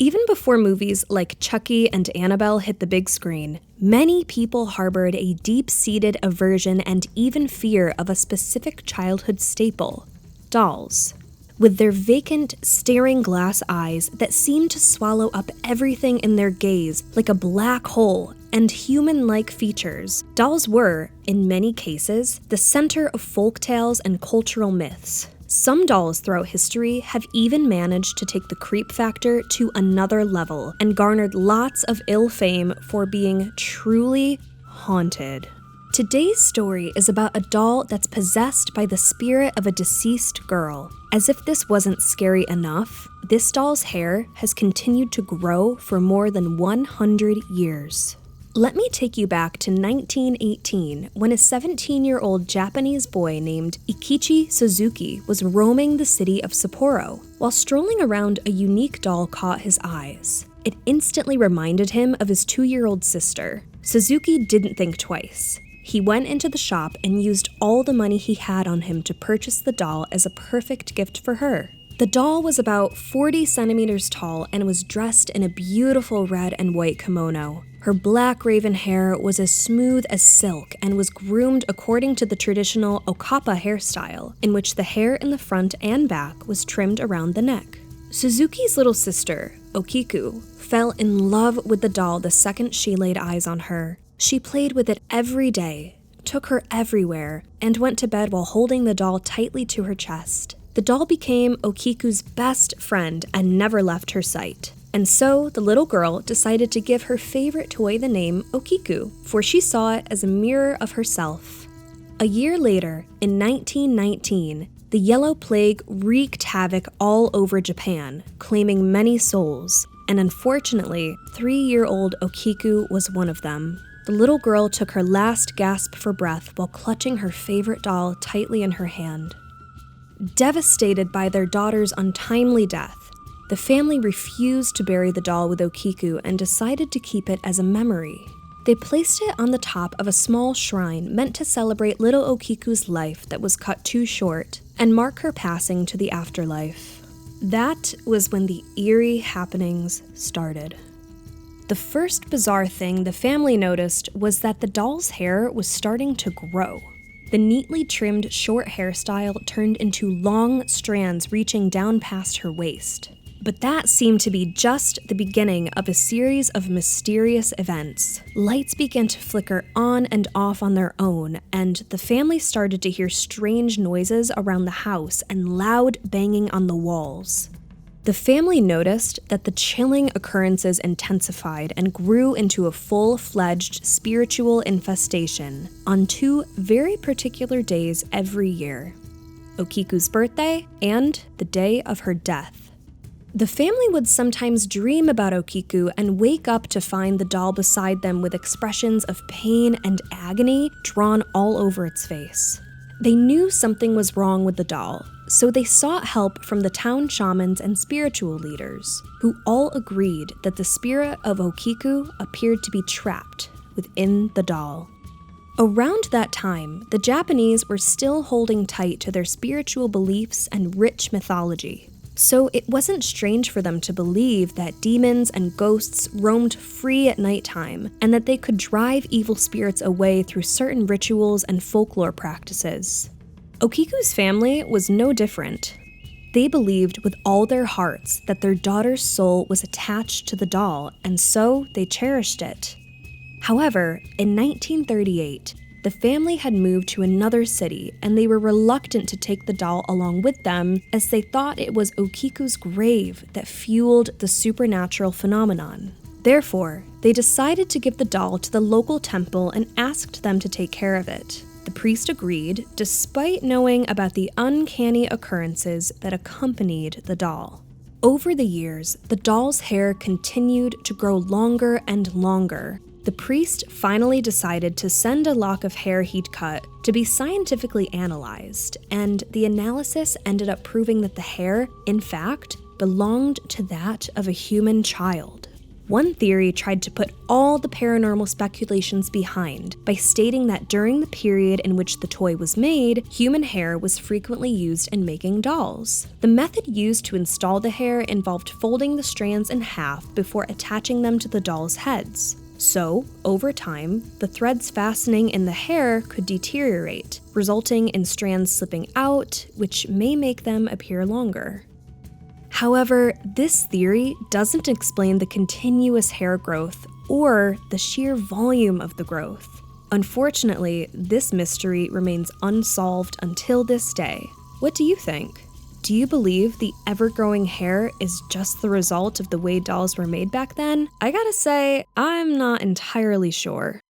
Even before movies like Chucky and Annabelle hit the big screen, many people harbored a deep-seated aversion and even fear of a specific childhood staple: dolls. With their vacant, staring glass eyes that seemed to swallow up everything in their gaze like a black hole, and human-like features, dolls were, in many cases, the center of folktales and cultural myths. Some dolls throughout history have even managed to take the creep factor to another level and garnered lots of ill fame for being truly haunted. Today's story is about a doll that's possessed by the spirit of a deceased girl. As if this wasn't scary enough, this doll's hair has continued to grow for more than 100 years. Let me take you back to 1918 when a 17-year-old Japanese boy named Eikichi Suzuki was roaming the city of Sapporo. While strolling around, a unique doll caught his eyes. It instantly reminded him of his 2-year-old sister. Suzuki didn't think twice. He went into the shop and used all the money he had on him to purchase the doll as a perfect gift for her. The doll was about 40 centimeters tall and was dressed in a beautiful red and white kimono. Her black raven hair was as smooth as silk and was groomed according to the traditional okappa hairstyle, in which the hair in the front and back was trimmed around the neck. Suzuki's little sister, Okiku, fell in love with the doll the second she laid eyes on her. She played with it every day, took her everywhere, and went to bed while holding the doll tightly to her chest. The doll became Okiku's best friend and never left her sight. And so, the little girl decided to give her favorite toy the name Okiku, for she saw it as a mirror of herself. A year later, in 1919, the Yellow Plague wreaked havoc all over Japan, claiming many souls, and unfortunately, 3-year-old Okiku was one of them. The little girl took her last gasp for breath while clutching her favorite doll tightly in her hand. Devastated by their daughter's untimely death, the family refused to bury the doll with Okiku and decided to keep it as a memory. They placed it on the top of a small shrine meant to celebrate little Okiku's life that was cut too short and mark her passing to the afterlife. That was when the eerie happenings started. The first bizarre thing the family noticed was that the doll's hair was starting to grow. The neatly trimmed short hairstyle turned into long strands reaching down past her waist. But that seemed to be just the beginning of a series of mysterious events. Lights began to flicker on and off on their own, and the family started to hear strange noises around the house and loud banging on the walls. The family noticed that the chilling occurrences intensified and grew into a full-fledged spiritual infestation on 2 very particular days every year: Okiku's birthday and the day of her death. The family would sometimes dream about Okiku and wake up to find the doll beside them with expressions of pain and agony drawn all over its face. They knew something was wrong with the doll, so they sought help from the town shamans and spiritual leaders, who all agreed that the spirit of Okiku appeared to be trapped within the doll. Around that time, the Japanese were still holding tight to their spiritual beliefs and rich mythology. So it wasn't strange for them to believe that demons and ghosts roamed free at nighttime, and that they could drive evil spirits away through certain rituals and folklore practices. Okiku's family was no different. They believed with all their hearts that their daughter's soul was attached to the doll, and so they cherished it. However, in 1938, the family had moved to another city, and they were reluctant to take the doll along with them as they thought it was Okiku's grave that fueled the supernatural phenomenon. Therefore, they decided to give the doll to the local temple and asked them to take care of it. The priest agreed, despite knowing about the uncanny occurrences that accompanied the doll. Over the years, the doll's hair continued to grow longer and longer. The priest finally decided to send a lock of hair he'd cut to be scientifically analyzed, and the analysis ended up proving that the hair, in fact, belonged to that of a human child. One theory tried to put all the paranormal speculations behind by stating that during the period in which the toy was made, human hair was frequently used in making dolls. The method used to install the hair involved folding the strands in half before attaching them to the dolls' heads. So, over time, the threads fastening in the hair could deteriorate, resulting in strands slipping out, which may make them appear longer. However, this theory doesn't explain the continuous hair growth or the sheer volume of the growth. Unfortunately, this mystery remains unsolved until this day. What do you think? Do you believe the ever-growing hair is just the result of the way dolls were made back then? I gotta say, I'm not entirely sure.